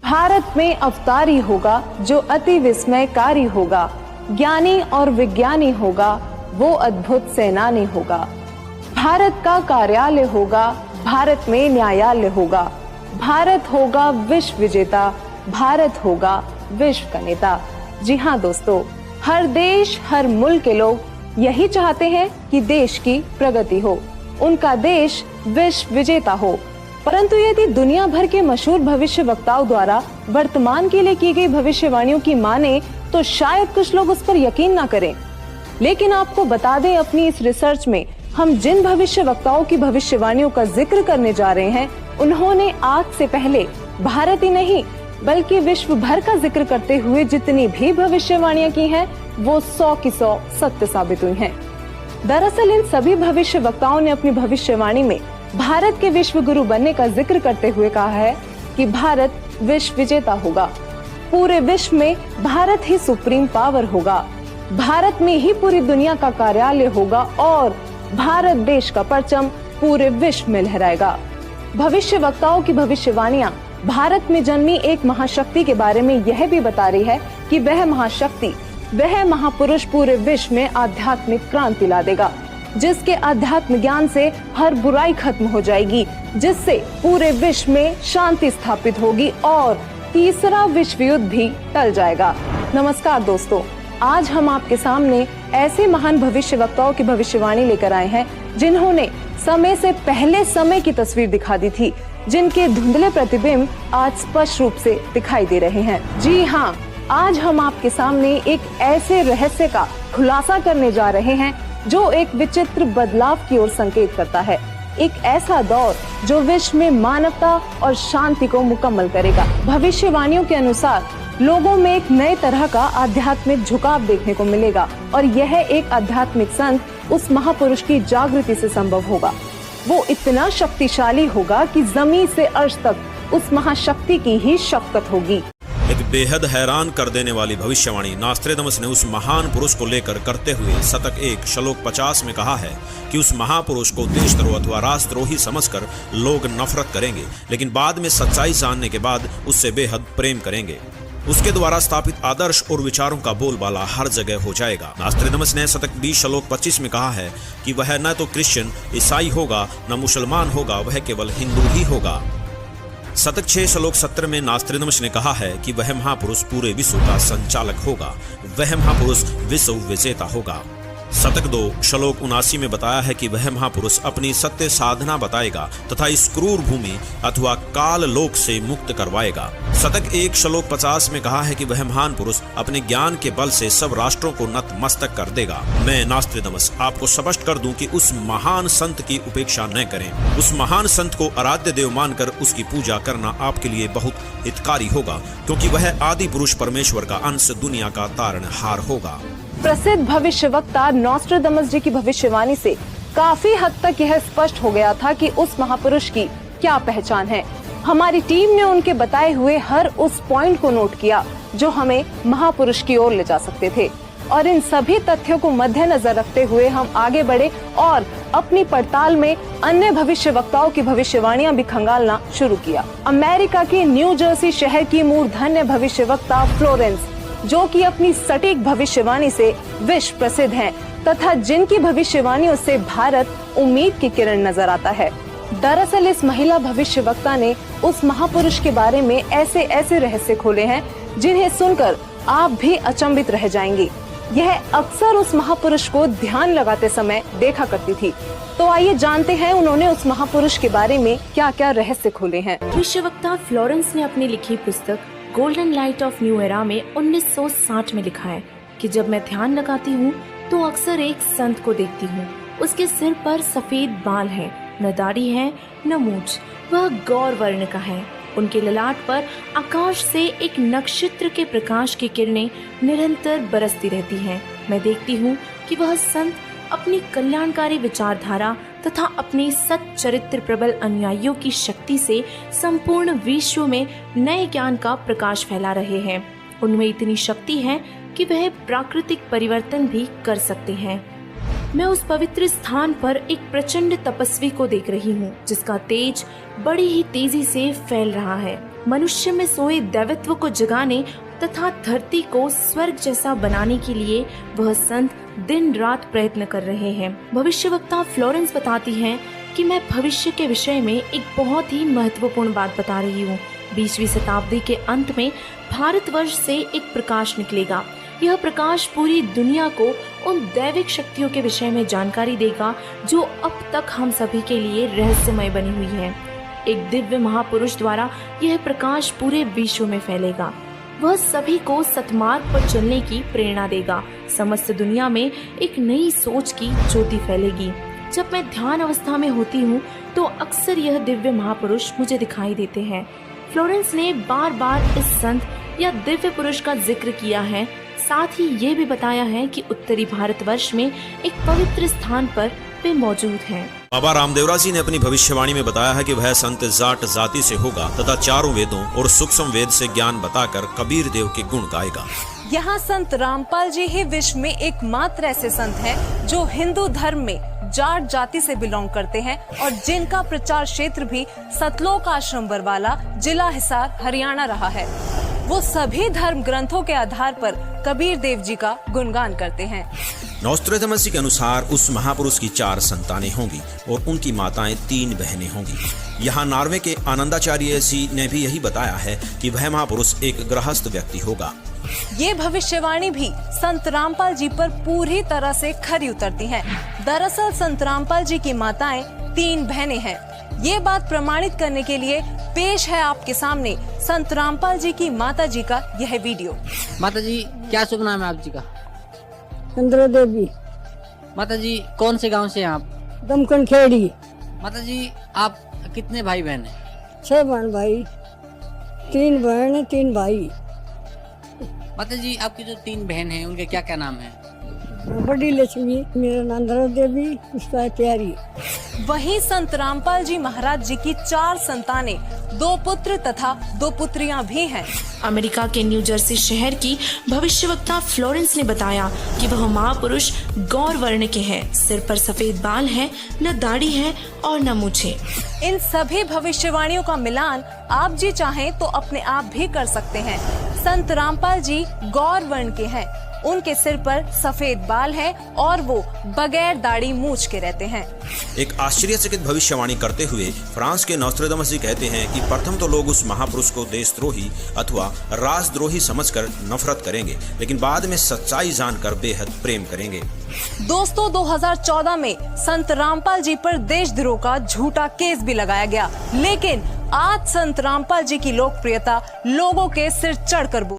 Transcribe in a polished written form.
भारत में अवतारी होगा जो अति विस्मयकारी होगा, ज्ञानी और विज्ञानी होगा वो अद्भुत सेनानी होगा। भारत का कार्यालय होगा, भारत में न्यायालय होगा, भारत होगा विश्व विजेता, भारत होगा विश्व का नेता। जी हाँ दोस्तों, हर देश हर मुल्क के लोग यही चाहते हैं कि देश की प्रगति हो, उनका देश विश्व विजेता हो। परंतु यदि दुनिया भर के मशहूर भविष्य वक्ताओं द्वारा वर्तमान के लिए की गई भविष्यवाणियों की माने तो शायद कुछ लोग उस पर यकीन ना करें। लेकिन आपको बता दें, अपनी इस रिसर्च में हम जिन भविष्य वक्ताओं की भविष्यवाणियों का जिक्र करने जा रहे हैं, उन्होंने आज से पहले भारत ही नहीं बल्कि विश्व भर का जिक्र करते हुए जितनी भी भविष्यवाणियां की हैं, वो 100 की 100 सत्य साबित हुई हैं। दरअसल इन सभी भविष्य वक्ताओं ने अपनी भविष्यवाणी में भारत के विश्व गुरु बनने का जिक्र करते हुए कहा है कि भारत विश्व विजेता होगा, पूरे विश्व में भारत ही सुप्रीम पावर होगा, भारत में ही पूरी दुनिया का कार्यालय होगा और भारत देश का परचम पूरे विश्व में लहराएगा। भविष्य वक्ताओं की भविष्यवाणियां भारत में जन्मी एक महाशक्ति के बारे में यह भी बता रही है कि वह महाशक्ति, वह महापुरुष पूरे विश्व में आध्यात्मिक क्रांति ला देगा, जिसके आध्यात्म ज्ञान से हर बुराई खत्म हो जाएगी, जिससे पूरे विश्व में शांति स्थापित होगी और तीसरा विश्व युद्ध भी टल जाएगा। नमस्कार दोस्तों, आज हम आपके सामने ऐसे महान भविष्य वक्ताओं की भविष्यवाणी लेकर आए हैं जिन्होंने समय से पहले समय की तस्वीर दिखा दी थी, जिनके धुंधले प्रतिबिंब आज स्पष्ट रूप से दिखाई दे रहे हैं। जी हाँ, आज हम आपके सामने एक ऐसे रहस्य का खुलासा करने जा रहे हैं जो एक विचित्र बदलाव की ओर संकेत करता है, एक ऐसा दौर जो विश्व में मानवता और शांति को मुकम्मल करेगा। भविष्यवाणियों के अनुसार लोगों में एक नए तरह का आध्यात्मिक झुकाव देखने को मिलेगा और यह एक आध्यात्मिक संत उस महापुरुष की जागृति से संभव होगा। वो इतना शक्तिशाली होगा कि जमीन से अर्श तक उस महाशक्ति की ही शक्ति होगी। एक बेहद हैरान कर देने वाली भविष्यवाणी नास्त्रेदमस ने उस महान पुरुष को लेकर करते हुए शतक 1 श्लोक 50 में कहा है कि उस महापुरुष को देशद्रोह अथवा राष्ट्रद्रोही समझकर लोग नफरत करेंगे, लेकिन बाद में सच्चाई जानने के बाद उससे बेहद प्रेम करेंगे। उसके द्वारा स्थापित आदर्श और विचारों का बोलबाला हर जगह हो जाएगा। नास्त्रेदमस ने शतक 20 श्लोक 25 में कहा है कि वह न तो क्रिश्चियन ईसाई होगा न मुसलमान होगा, वह केवल हिंदू ही होगा। शतक 6 श्लोक 17 में नास्त्रेदमस ने कहा है कि वह महापुरुष पूरे विश्व का संचालक होगा, वह महापुरुष विश्व विजेता होगा। शतक 2 श्लोक 79 में बताया है कि वह महापुरुष अपनी सत्य साधना बताएगा तथा इस क्रूर भूमि अथवा काल लोक से मुक्त करवाएगा। शतक 1 श्लोक 50 में कहा है कि वह महान पुरुष अपने ज्ञान के बल से सब राष्ट्रों को नतमस्तक कर देगा। मैं नास्त्रेदमस आपको स्पष्ट कर दूं कि उस महान संत की उपेक्षा न करें। उस महान संत को आराध्य देव मानकर उसकी पूजा करना आपके लिए बहुत हितकारी होगा, क्योंकि वह आदि पुरुष परमेश्वर का अंश, दुनिया का तारणहार होगा। प्रसिद्ध भविष्य वक्ता नॉस्ट्रेडमस जी की भविष्यवाणी से काफी हद तक यह स्पष्ट हो गया था कि उस महापुरुष की क्या पहचान है। हमारी टीम ने उनके बताए हुए हर उस पॉइंट को नोट किया जो हमें महापुरुष की ओर ले जा सकते थे, और इन सभी तथ्यों को मद्देनजर रखते हुए हम आगे बढ़े और अपनी पड़ताल में अन्य भविष्य वक्ताओं की भविष्यवाणियां भी खंगालना शुरू किया। अमेरिका के न्यू जर्सी शहर की मूर्धन्य भविष्य वक्ता फ्लोरेंस, जो कि अपनी सटीक भविष्यवाणी से विश्व प्रसिद्ध हैं तथा जिनकी भविष्यवाणियों से भारत उम्मीद की किरण नजर आता है। दरअसल इस महिला भविष्य वक्ता ने उस महापुरुष के बारे में ऐसे ऐसे रहस्य खोले हैं जिन्हें सुनकर आप भी अचंभित रह जाएंगे। यह अक्सर उस महापुरुष को ध्यान लगाते समय देखा करती थी। तो आइए जानते हैं उन्होंने उस महापुरुष के बारे में क्या क्या रहस्य खोले हैं। भविष्य वक्ता फ्लोरेंस ने अपनी लिखी पुस्तक golden light of new era में 1960 में लिखा है कि जब मैं ध्यान लगाती हूँ तो अक्सर एक संत को देखती हूँ। उसके सिर पर सफेद बाल हैं, न दाढ़ी है न मूंछ, वह गौर वर्ण का है। उनके ललाट पर आकाश से एक नक्षत्र के प्रकाश की किरणें निरंतर बरसती रहती हैं। मैं देखती हूँ कि वह संत अपनी कल्याणकारी विचारधारा तथा अपने सच्चरित्र प्रबल अनुयायियों की शक्ति से संपूर्ण विश्व में नए ज्ञान का प्रकाश फैला रहे हैं। उनमें इतनी शक्ति है कि वह प्राकृतिक परिवर्तन भी कर सकते हैं। मैं उस पवित्र स्थान पर एक प्रचंड तपस्वी को देख रही हूँ जिसका तेज बड़ी ही तेजी से फैल रहा है। मनुष्य में सोए दैवत्व को जगाने तथा धरती को स्वर्ग जैसा बनाने के लिए वह संत दिन रात प्रयत्न कर रहे हैं। भविष्यवक्ता फ्लोरेंस बताती हैं कि मैं भविष्य के विषय में एक बहुत ही महत्वपूर्ण बात बता रही हूँ। 20वीं शताब्दी के अंत में भारतवर्ष से एक प्रकाश निकलेगा। यह प्रकाश पूरी दुनिया को उन दैविक शक्तियों के विषय में जानकारी देगा जो अब तक हम सभी के लिए रहस्यमय बनी हुई है। एक दिव्य महापुरुष द्वारा यह प्रकाश पूरे विश्व में फैलेगा। वह सभी को सतमार्ग पर चलने की प्रेरणा देगा। समस्त दुनिया में एक नई सोच की ज्योति फैलेगी। जब मैं ध्यान अवस्था में होती हूँ तो अक्सर यह दिव्य महापुरुष मुझे दिखाई देते हैं। फ्लोरेंस ने बार बार इस संत या दिव्य पुरुष का जिक्र किया है। साथ ही ये भी बताया है कि उत्तरी भारतवर्ष में एक पवित्र स्थान पर वे मौजूद हैं। बाबा रामदेवरा जी ने अपनी भविष्यवाणी में बताया है कि वह संत जाट जाति से होगा तथा चारों वेदों और सूक्ष्म वेद से ज्ञान बताकर कबीर देव के गुण गाएगा। यहाँ संत रामपाल जी ही विश्व में एकमात्र ऐसे संत हैं जो हिंदू धर्म में जाट जाति से बिलोंग करते हैं और जिनका प्रचार क्षेत्र भी सतलोक आश्रम बरवाला, जिला हिसार, हरियाणा रहा है। वो सभी धर्म ग्रंथों के आधार पर कबीर देव जी का गुणगान करते हैं। नॉस्ट्रेडमस के अनुसार उस महापुरुष की 4 संतानें होंगी और उनकी माताएं 3 बहनें होंगी। यहाँ नॉर्वे के आनंदाचार्य जी ने भी यही बताया है कि वह महापुरुष एक गृहस्थ व्यक्ति होगा। ये भविष्यवाणी भी संत रामपाल जी पर पूरी तरह से खरी उतरती है। दरअसल संत रामपाल जी की माताएं 3 बहनें हैं। ये बात प्रमाणित करने के लिए पेश है आपके सामने संत रामपाल जी की माता जी का यह वीडियो। माता जी, क्या शुभ नाम है आप जी का? चंद्र देवी। माता जी, कौन से गांव से हैं आप? दमकन खेड़ी। माता जी, आप कितने भाई बहन हैं? 6 बहन भाई, 3 बहन 3 भाई। माता जी, आपकी जो 3 बहन हैं उनके क्या क्या नाम हैं? बड़ी लक्ष्मी, मेरा नाम धरा देवी, उसका है प्यारी। वहीं संत रामपाल जी महाराज जी की 4 संतानें, 2 पुत्र तथा 2 पुत्रियां भी हैं। अमेरिका के न्यू जर्सी शहर की भविष्यवक्ता फ्लोरेंस ने बताया कि वह महापुरुष गौर वर्ण के हैं। सिर पर सफेद बाल है, न दाढ़ी है और न मूछें। इन सभी भविष्यवाणियों का मिलान आप जी चाहें तो अपने आप भी कर सकते हैं। संत रामपाल जी गौर वर्ण के हैं। उनके सिर पर सफेद बाल है और वो बगैर दाढ़ी मूछ के रहते हैं। एक आश्चर्यचकित भविष्यवाणी करते हुए फ्रांस के नॉस्ट्रेडमस जी कहते हैं कि प्रथम तो लोग उस महापुरुष को देशद्रोही अथवा राजद्रोही समझकर नफरत करेंगे, लेकिन बाद में सच्चाई जानकर बेहद प्रेम करेंगे। दोस्तों, 2014 में संत रामपाल जी पर देशद्रोह का झूठा केस भी लगाया गया, लेकिन आज संत रामपाल जी की लोकप्रियता लोगों के सिर चढ़कर